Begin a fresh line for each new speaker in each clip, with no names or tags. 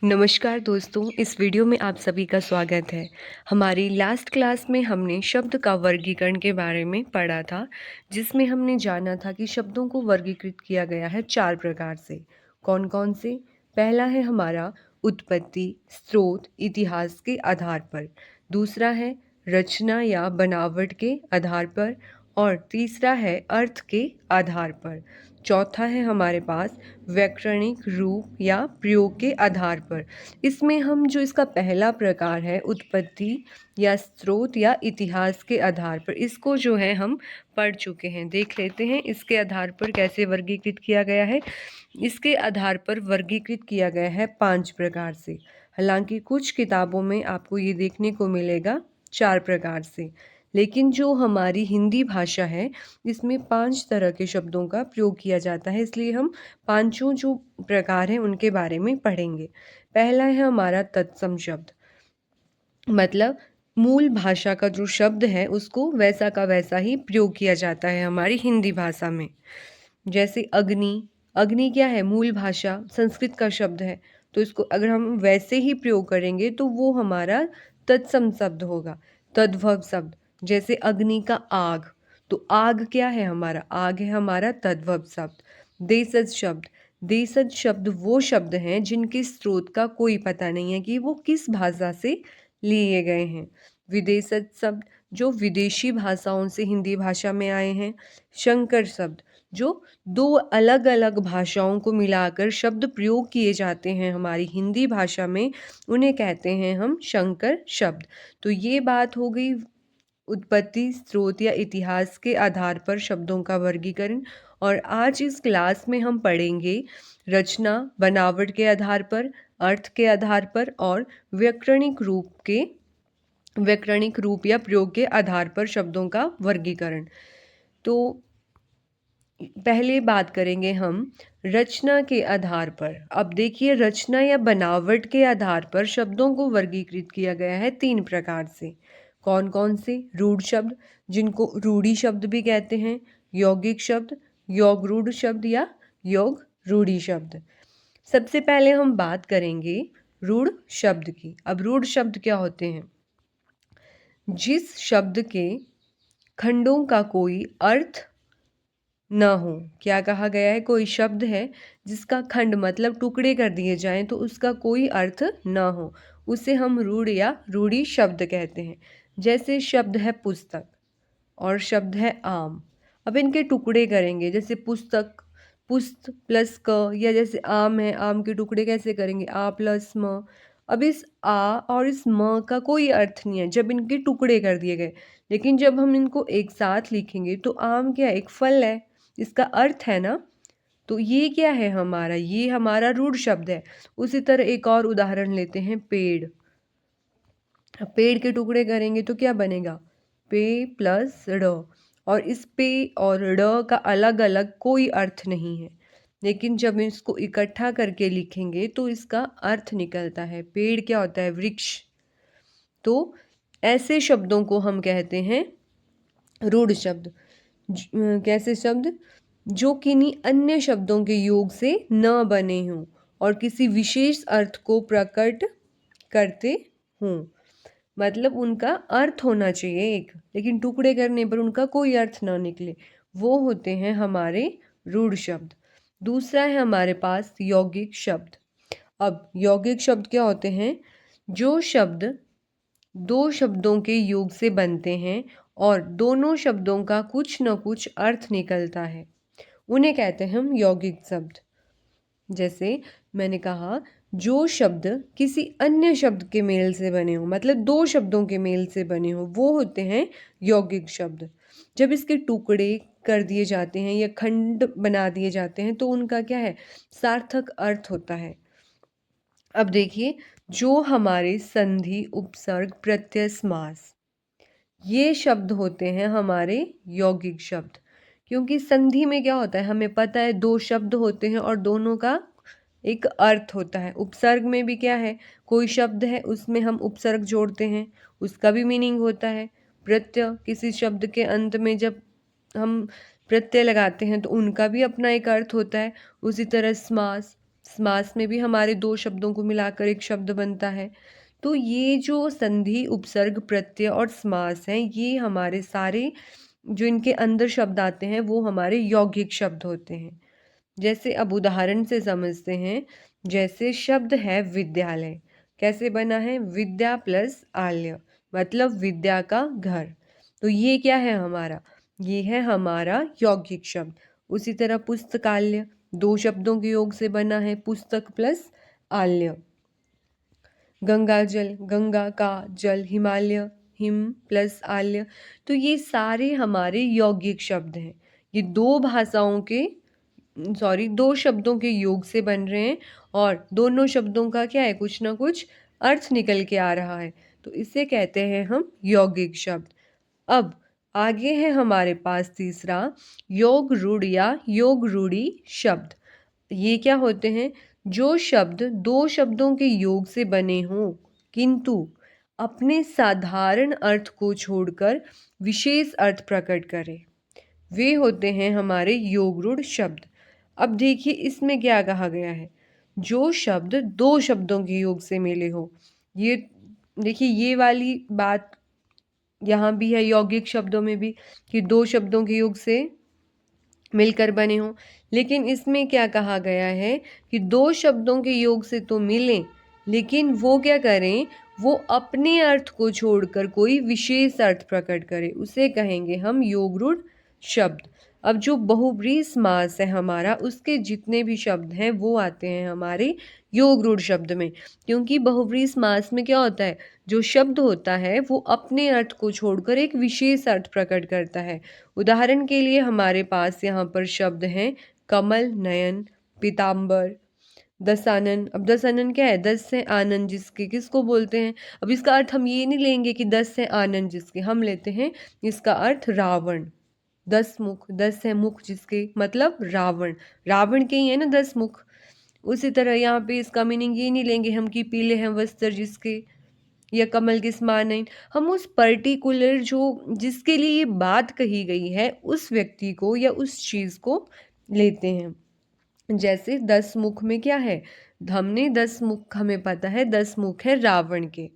नमस्कार दोस्तों, इस वीडियो में आप सभी का स्वागत है। हमारी लास्ट क्लास में हमने शब्द का वर्गीकरण के बारे में पढ़ा था, जिसमें हमने जाना था कि शब्दों को वर्गीकृत किया गया है 4 प्रकार से। कौन-कौन से? पहला है हमारा उत्पत्ति, स्रोत, इतिहास के आधार पर। दूसरा है रचना या बनावट के आधार पर और तीसरा है अर्थ के आधार पर। चौथा है हमारे पास व्याकरणिक रूप या प्रयोग के आधार पर। इसमें हम जो इसका पहला प्रकार है उत्पत्ति या स्रोत या इतिहास के आधार पर, इसको जो है हम पढ़ चुके हैं। देख लेते हैं इसके आधार पर कैसे वर्गीकृत किया गया है। इसके आधार पर वर्गीकृत किया गया है 5 प्रकार से। हालांकि कुछ किताबों में आपको ये देखने को मिलेगा 4 प्रकार से, लेकिन जो हमारी हिंदी भाषा है इसमें 5 तरह के शब्दों का प्रयोग किया जाता है, इसलिए हम पांचों जो प्रकार हैं उनके बारे में पढ़ेंगे। पहला है हमारा तत्सम शब्द, मतलब मूल भाषा का जो शब्द है उसको वैसा का वैसा ही प्रयोग किया जाता है हमारी हिंदी भाषा में। जैसे अग्नि, अग्नि क्या है? मूल भाषा संस्कृत का शब्द है, तो इसको अगर हम वैसे ही प्रयोग करेंगे तो वो हमारा तत्सम शब्द होगा। तद्भव शब्द, जैसे अग्नि का आग, तो आग क्या है? हमारा आग है हमारा तद्भव शब्द। देशज शब्द, देशज शब्द वो शब्द हैं जिनके स्रोत का कोई पता नहीं है कि वो किस भाषा से लिए गए हैं। विदेशज शब्द, जो विदेशी भाषाओं से हिंदी भाषा में आए हैं। शंकर शब्द, जो दो अलग अलग भाषाओं को मिलाकर शब्द प्रयोग किए जाते हैं हमारी हिंदी भाषा में, उन्हें कहते हैं हम शंकर शब्द। तो ये बात हो गई उत्पत्ति, स्रोत या इतिहास के आधार पर शब्दों का वर्गीकरण। और आज इस क्लास में हम पढ़ेंगे रचना, बनावट के आधार पर, अर्थ के आधार पर और व्याकरणिक रूप या प्रयोग के आधार पर शब्दों का वर्गीकरण। तो पहले बात करेंगे हम रचना के आधार पर। अब देखिए, रचना या बनावट के आधार पर शब्दों को वर्गीकृत किया गया है 3 प्रकार से। कौन कौन से? रूढ़ शब्द, जिनको रूढ़ी शब्द भी कहते हैं। यौगिक शब्द, योग रूढ़ शब्द या योग रूढ़ी शब्द। सबसे पहले हम बात करेंगे रूढ़ शब्द की। अब रूढ़ शब्द क्या होते हैं? जिस शब्द के खंडों का कोई अर्थ न हो। क्या कहा गया है? कोई शब्द है जिसका खंड मतलब टुकड़े कर दिए जाएं तो उसका कोई अर्थ न हो, उसे हम रूढ़ या रूढ़ी शब्द कहते हैं। जैसे शब्द है पुस्तक और शब्द है आम। अब इनके टुकड़े करेंगे, जैसे पुस्तक, पुस्त प्लस क, या जैसे आम है, आम के टुकड़े कैसे करेंगे? आ प्लस म। अब इस आ और इस म का कोई अर्थ नहीं है जब इनके टुकड़े कर दिए गए, लेकिन जब हम इनको एक साथ लिखेंगे तो आम क्या है? एक फल है, इसका अर्थ है ना। तो ये क्या है हमारा? ये हमारा रूढ़ शब्द है। उसी तरह एक और उदाहरण लेते हैं, पेड़। अब पेड़ के टुकड़े करेंगे तो क्या बनेगा? पे प्लस ड़। और इस पे और ड़ का अलग अलग कोई अर्थ नहीं है, लेकिन जब इसको इकट्ठा करके लिखेंगे तो इसका अर्थ निकलता है। पेड़ क्या होता है? वृक्ष। तो ऐसे शब्दों को हम कहते हैं रूढ़ शब्द। कैसे शब्द? जो किन्हीं अन्य शब्दों के योग से न बने हों और किसी विशेष अर्थ को प्रकट करते हों। मतलब उनका अर्थ होना चाहिए एक, लेकिन टुकड़े करने पर उनका कोई अर्थ ना निकले, वो होते हैं हमारे रूढ़ शब्द। दूसरा है हमारे पास यौगिक शब्द। अब यौगिक शब्द क्या होते हैं? जो शब्द दो शब्दों के योग से बनते हैं और दोनों शब्दों का कुछ न कुछ अर्थ निकलता है, उन्हें कहते हैं हम यौगिक शब्द। जैसे मैंने कहा, जो शब्द किसी अन्य शब्द के मेल से बने हो, मतलब दो शब्दों के मेल से बने हो, वो होते हैं यौगिक शब्द। जब इसके टुकड़े कर दिए जाते हैं या खंड बना दिए जाते हैं तो उनका क्या है? सार्थक अर्थ होता है। अब देखिए, जो हमारे संधि, उपसर्ग, प्रत्यय, समास, ये शब्द होते हैं हमारे यौगिक शब्द। क्योंकि संधि में क्या होता है? हमें पता है दो शब्द होते हैं और दोनों का एक अर्थ होता है। उपसर्ग में भी क्या है? कोई शब्द है उसमें हम उपसर्ग जोड़ते हैं, उसका भी मीनिंग होता है। प्रत्यय, किसी शब्द के अंत में जब हम प्रत्यय लगाते हैं तो उनका भी अपना एक अर्थ होता है। उसी तरह समास, समास में भी हमारे दो शब्दों को मिलाकर एक शब्द बनता है। तो ये जो संधि, उपसर्ग, प्रत्यय और समास हैं, ये हमारे सारे जो इनके अंदर शब्द आते हैं वो हमारे यौगिक शब्द होते हैं। जैसे अब उदाहरण से समझते हैं। जैसे शब्द है विद्यालय, कैसे बना है? विद्या प्लस आलय, मतलब विद्या का घर। तो ये क्या है हमारा? ये है हमारा यौगिक शब्द। उसी तरह पुस्तकालय दो शब्दों के योग से बना है, पुस्तक प्लस आल्य। गंगा जल, गंगा का जल, हिमालय, हिम प्लस आल्य। तो ये सारे हमारे यौगिक शब्द हैं। ये दो भाषाओं के दो शब्दों के योग से बन रहे हैं और दोनों शब्दों का क्या है? कुछ ना कुछ अर्थ निकल के आ रहा है। तो इसे कहते हैं हम यौगिक शब्द। अब आगे है हमारे पास तीसरा, योग रूढ़ या योग रूढ़ी शब्द। ये क्या होते हैं? जो शब्द दो शब्दों के योग से बने हों किंतु अपने साधारण अर्थ को छोड़कर विशेष अर्थ प्रकट करें, वे होते हैं हमारे योग रूढ़ शब्द। अब देखिए इसमें क्या कहा गया है? जो शब्द दो शब्दों के योग से मिले हो। ये देखिए, ये वाली बात यहाँ भी है यौगिक शब्दों में भी, कि दो शब्दों के योग से मिलकर बने हों। लेकिन इसमें क्या कहा गया है कि दो शब्दों के योग से तो मिलें, लेकिन वो क्या करें? वो अपने अर्थ को छोड़कर कोई विशेष अर्थ प्रकट करें, उसे कहेंगे हम योग रूढ़ शब्द। अब जो बहुब्रीहि समास है हमारा, उसके जितने भी शब्द हैं वो आते हैं हमारे योग रूढ़ शब्द में। क्योंकि बहुब्रीहि समास में क्या होता है? जो शब्द होता है वो अपने अर्थ को छोड़कर एक विशेष अर्थ प्रकट करता है। उदाहरण के लिए हमारे पास यहाँ पर शब्द हैं कमल, नयन, पीताम्बर, दसानन। अब दसानन क्या है? दस है आनंद जिसके, किसको बोलते हैं? अब इसका अर्थ हम ये नहीं लेंगे कि दस है आनंद जिसके, हम लेते हैं इसका अर्थ रावण। दस मुख, दस है मुख जिसके, मतलब रावण। रावण के ही है ना दस मुख। उसी तरह यहाँ पे इसका मीनिंग ये नहीं लेंगे हम कि पीले हैं वस्त्र जिसके, या कमल के समान नहीं। हम उस पर्टिकुलर जो जिसके लिए ये बात कही गई है उस व्यक्ति को या उस चीज़ को लेते हैं। जैसे 10 मुख में क्या है? हमने 10 मुख, हमें पता है 10 मुख है रावण के,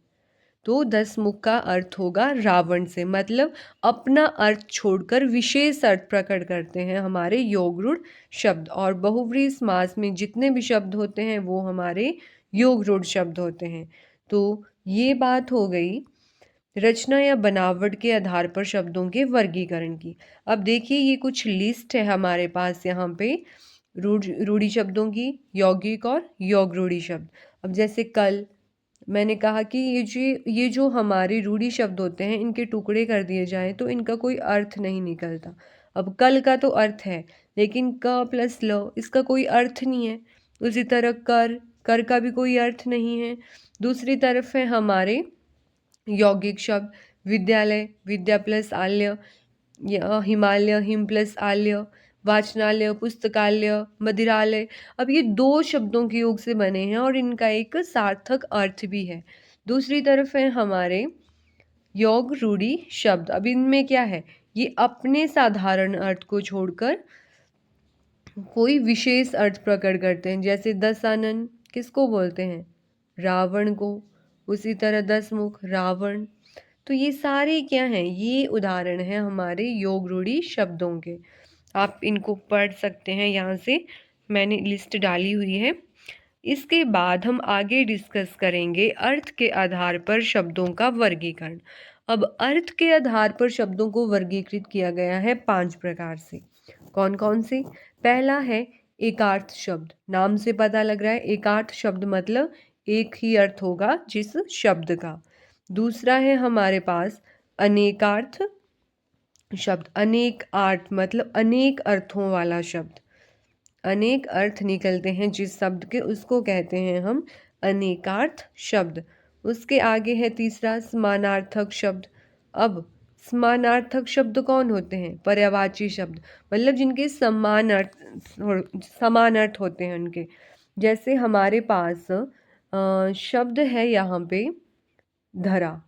तो 10 मुख का अर्थ होगा रावण से, मतलब अपना अर्थ छोड़कर विशेष अर्थ प्रकट करते हैं हमारे योग रूढ़ शब्द। और बहुव्रीहि समास में जितने भी शब्द होते हैं वो हमारे योग रूढ़ शब्द होते हैं। तो ये बात हो गई रचना या बनावट के आधार पर शब्दों के वर्गीकरण की। अब देखिए ये कुछ लिस्ट है हमारे पास यहाँ पे रूढ़ी शब्दों की, यौगिक और योग रूढ़ी शब्द। अब जैसे कल, मैंने कहा कि ये जो हमारे रूढ़ी शब्द होते हैं इनके टुकड़े कर दिए जाएं तो इनका कोई अर्थ नहीं निकलता। अब कल का तो अर्थ है, लेकिन क प्लस ल इसका कोई अर्थ नहीं है। उसी तरह कर का भी कोई अर्थ नहीं है। दूसरी तरफ है हमारे यौगिक शब्द, विद्यालय, विद्या प्लस आल्य, हिमालय, हिम प्लस आल्य, वाचनालय, पुस्तकालय, मदिरालय। अब ये दो शब्दों के योग से बने हैं और इनका एक सार्थक अर्थ भी है। दूसरी तरफ है हमारे योग रूढ़ी शब्द। अब इनमें क्या है? ये अपने साधारण अर्थ को छोड़कर कोई विशेष अर्थ प्रकट करते हैं। जैसे दसानन किसको बोलते हैं? रावण को। उसी तरह 10 मुख रावण। तो ये सारे क्या हैं? ये उदाहरण हैं हमारे योग रूढ़ी शब्दों के। आप इनको पढ़ सकते हैं, यहाँ से मैंने लिस्ट डाली हुई है। इसके बाद हम आगे डिस्कस करेंगे अर्थ के आधार पर शब्दों का वर्गीकरण। अब अर्थ के आधार पर शब्दों को वर्गीकृत किया गया है 5 प्रकार से। कौन कौन से? पहला है एकार्थ शब्द। नाम से पता लग रहा है एकार्थ शब्द मतलब एक ही अर्थ होगा जिस शब्द का। दूसरा है हमारे पास अनेकार्थ शब्द। अनेक अर्थ मतलब अनेक अर्थों वाला शब्द। अनेक अर्थ निकलते हैं जिस शब्द के, उसको कहते हैं हम अनेकार्थ शब्द। उसके आगे है तीसरा समानार्थक शब्द। अब समानार्थक शब्द कौन होते हैं? पर्यायवाची शब्द, मतलब जिनके समान अर्थ होते हैं उनके। जैसे हमारे पास शब्द है यहाँ पे धरा।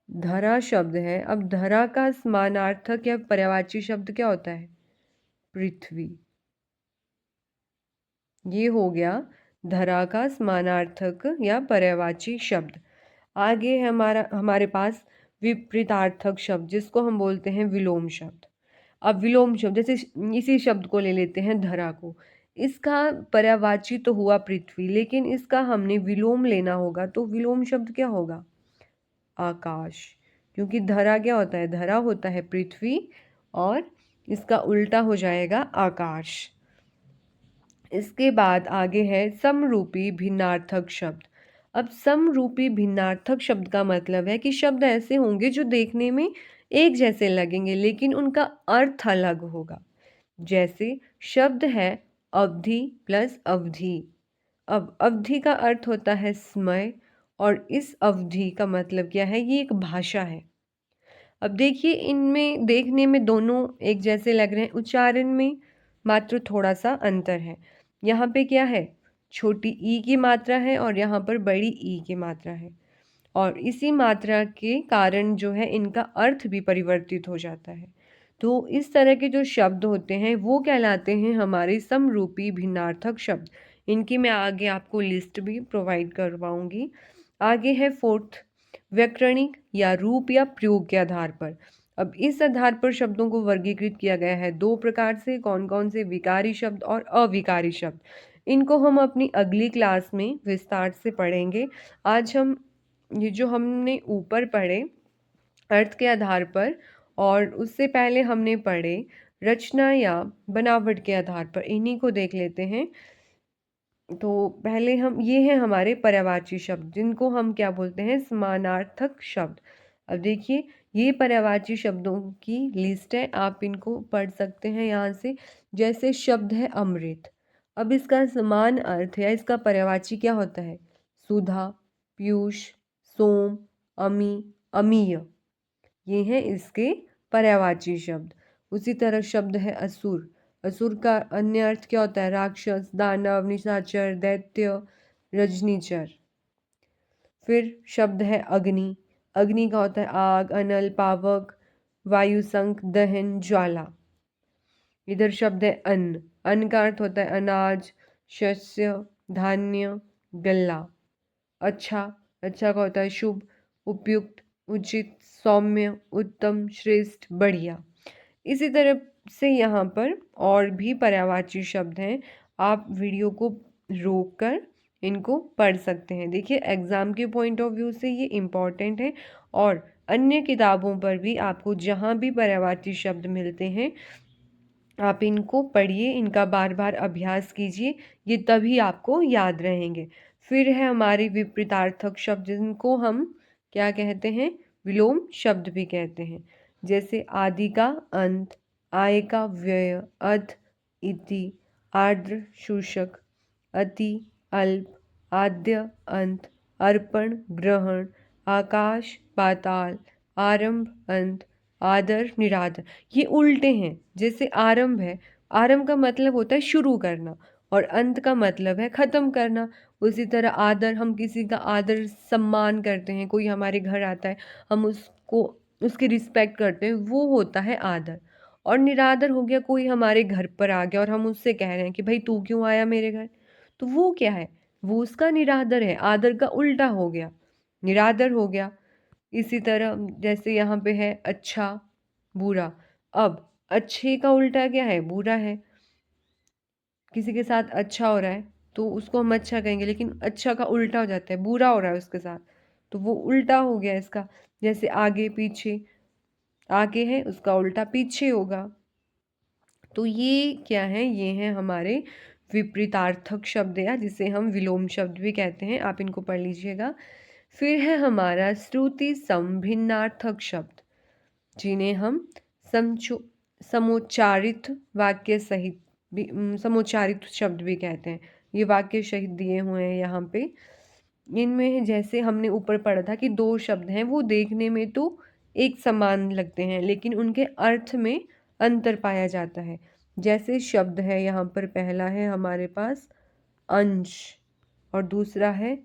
धरा शब्द है। अब धरा का समानार्थक या पर्यायवाची शब्द क्या होता है? पृथ्वी। ये हो गया धरा का समानार्थक या पर्यायवाची शब्द। आगे है हमारे पास विपरीतार्थक शब्द, जिसको हम बोलते हैं विलोम शब्द। अब विलोम शब्द, जैसे इसी शब्द को ले लेते हैं धरा को। इसका पर्यायवाची तो हुआ पृथ्वी, लेकिन इसका हमने विलोम लेना होगा, तो विलोम शब्द क्या होगा? आकाश। क्योंकि धरा क्या होता है? धरा होता है पृथ्वी, और इसका उल्टा हो जाएगा आकाश। इसके बाद आगे है समरूपी भिन्नार्थक शब्द। अब समरूपी भिन्नार्थक शब्द का मतलब है कि शब्द ऐसे होंगे जो देखने में एक जैसे लगेंगे, लेकिन उनका अर्थ अलग होगा। जैसे शब्द है अवधि प्लस अवधि। अब अवधि का अर्थ होता है समय, और इस अवधि का मतलब क्या है? ये एक भाषा है। अब देखिए, इनमें देखने में दोनों एक जैसे लग रहे हैं, उच्चारण में मात्र थोड़ा सा अंतर है। यहाँ पे क्या है? छोटी ई की मात्रा है, और यहाँ पर बड़ी ई की मात्रा है, और इसी मात्रा के कारण जो है इनका अर्थ भी परिवर्तित हो जाता है। तो इस तरह के जो शब्द होते हैं वो कहलाते हैं हमारे समरूपी भिन्नार्थक शब्द। इनकी मैं आगे आपको लिस्ट भी प्रोवाइड करवाऊंगी। आगे है फोर्थ, व्याकरणिक या रूप या प्रयोग के आधार पर। अब इस आधार पर शब्दों को वर्गीकृत किया गया है दो प्रकार से। कौन कौन से? विकारी शब्द और अविकारी शब्द। इनको हम अपनी अगली क्लास में विस्तार से पढ़ेंगे। आज हम ये जो हमने ऊपर पढ़े अर्थ के आधार पर, और उससे पहले हमने पढ़े रचना या बनावट के आधार पर, इन्हीं को देख लेते हैं। तो पहले हम ये हैं हमारे पर्यायवाची शब्द, जिनको हम क्या बोलते हैं? समानार्थक शब्द। अब देखिए, ये पर्यायवाची शब्दों की लिस्ट है, आप इनको पढ़ सकते हैं यहाँ से। जैसे शब्द है अमृत। अब इसका समान अर्थ या इसका पर्यायवाची क्या होता है? सुधा, पीयूष, सोम, अमी, अमीय। ये हैं इसके पर्यायवाची शब्द। उसी तरह शब्द है असुर। असुर का अन्य अर्थ क्या होता है? राक्षस, दानव, निशाचर, दैत्य, रजनीचर। फिर शब्द है अग्नि। अग्नि का होता है आग, अनल, पावक, वायुसंख, दहन, ज्वाला। इधर शब्द है अन्न। अन्न का अर्थ होता है अनाज, शस्य, धान्य, गल्ला। अच्छा, अच्छा का होता है शुभ, उपयुक्त, उचित, सौम्य, उत्तम, श्रेष्ठ, बढ़िया। इसी तरह से यहाँ पर और भी पर्यायवाची शब्द हैं। आप वीडियो को रोक कर इनको पढ़ सकते हैं। देखिए, एग्ज़ाम के पॉइंट ऑफ व्यू से ये इम्पॉर्टेंट है, और अन्य किताबों पर भी आपको जहाँ भी पर्यायवाची शब्द मिलते हैं आप इनको पढ़िए, इनका बार बार अभ्यास कीजिए, ये तभी आपको याद रहेंगे। फिर है हमारे विपरीतार्थक शब्द, जिनको हम क्या कहते हैं? विलोम शब्द भी कहते हैं। जैसे आदि का अंत, आय का व्यय, अध, इति, आर्द्र, शुष्क, अति, अल्प, आद्य, अंत, अर्पण, ग्रहण, आकाश, पाताल, आरंभ, अंत, आदर, निरादर। ये उल्टे हैं। जैसे आरंभ है, आरंभ का मतलब होता है शुरू करना, और अंत का मतलब है ख़त्म करना। उसी तरह आदर, हम किसी का आदर सम्मान करते हैं, कोई हमारे घर आता है हम उसको उसकी रिस्पेक्ट करते हैं, वो होता है आदर। और निरादर हो गया, कोई हमारे घर पर आ गया और हम उससे कह रहे हैं कि भाई तू क्यों आया मेरे घर, तो वो क्या है? वो उसका निरादर है, आदर का उल्टा हो गया, निरादर हो गया। इसी तरह जैसे यहाँ पे है अच्छा, बुरा। अब अच्छे का उल्टा क्या है? बुरा है। किसी के साथ अच्छा हो रहा है तो उसको हम अच्छा कहेंगे, लेकिन अच्छा का उल्टा हो जाता है, बुरा हो रहा है उसके साथ, तो वो उल्टा हो गया इसका। जैसे आगे पीछे, आगे है उसका उल्टा पीछे होगा। तो ये क्या है? ये हैं हमारे विपरीतार्थक शब्द, या जिसे हम विलोम शब्द भी कहते हैं। आप इनको पढ़ लीजिएगा। फिर है हमारा श्रुति समभिन्नार्थक शब्द, जिन्हें हम समचो समोच्चारित वाक्य सहित भी समोच्चारित शब्द भी कहते हैं। ये वाक्य सहित दिए हुए हैं यहाँ पे। इनमें जैसे हमने ऊपर पढ़ा था कि दो शब्द हैं, वो देखने में तो एक समान लगते हैं, लेकिन उनके अर्थ में अंतर पाया जाता है। जैसे शब्द है यहाँ पर, पहला है हमारे पास अंश, और दूसरा है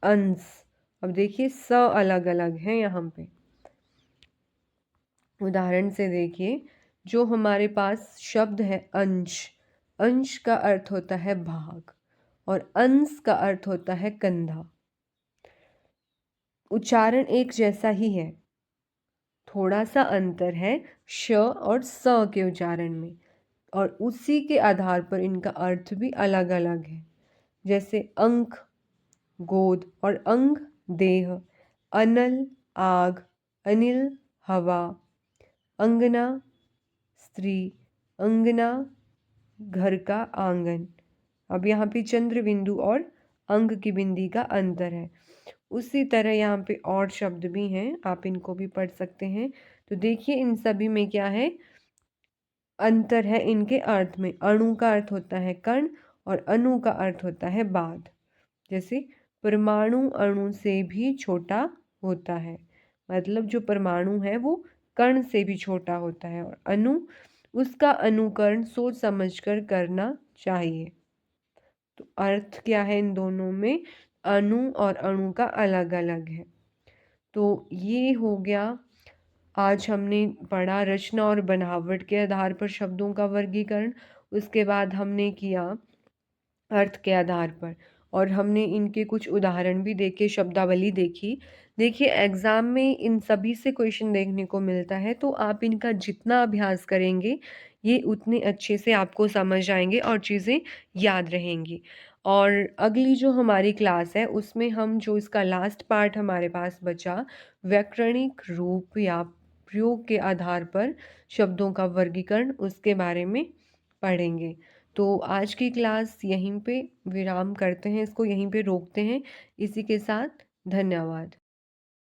अंश। अब देखिए, स अलग अलग है यहाँ पे। उदाहरण से देखिए, जो हमारे पास शब्द है अंश, अंश का अर्थ होता है भाग। और अंश का अर्थ होता है कंधा। उच्चारण एक जैसा ही है, थोड़ा सा अंतर है श और स के उच्चारण में, और उसी के आधार पर इनका अर्थ भी अलग अलग है। जैसे अंक गोद और अंग देह, अनल आग, अनिल हवा, अंगना स्त्री, अंगना घर का आंगन। अब यहाँ पे चंद्र बिंदु और अंग की बिंदी का अंतर है। उसी तरह यहाँ पे और शब्द भी हैं, आप इनको भी पढ़ सकते हैं। तो देखिए इन सभी में क्या है, अंतर है इनके अर्थ में। अणु का अर्थ होता है कण और अणु का अर्थ होता है बाध। जैसे परमाणु अणु से भी छोटा होता है, मतलब जो परमाणु है वो कण से भी छोटा होता है, और अणु उसका अनुकरण सोच समझकर करना चाहिए। तो अर्थ क्या है इन दोनों में, अणु और अणु का अलग अलग है। तो ये हो गया, आज हमने पढ़ा रचना और बनावट के आधार पर शब्दों का वर्गीकरण। उसके बाद हमने किया अर्थ के आधार पर, और हमने इनके कुछ उदाहरण भी देखे, शब्दावली देखी। देखिए एग्ज़ाम में इन सभी से क्वेश्चन देखने को मिलता है, तो आप इनका जितना अभ्यास करेंगे ये उतने अच्छे से आपको समझ आएंगे और चीज़ें याद रहेंगी। और अगली जो हमारी क्लास है उसमें हम जो इसका लास्ट पार्ट हमारे पास बचा, व्याकरणिक रूप या प्रयोग के आधार पर शब्दों का वर्गीकरण, उसके बारे में पढ़ेंगे। तो आज की क्लास यहीं पे विराम करते हैं, इसको यहीं पे रोकते हैं। इसी के साथ धन्यवाद।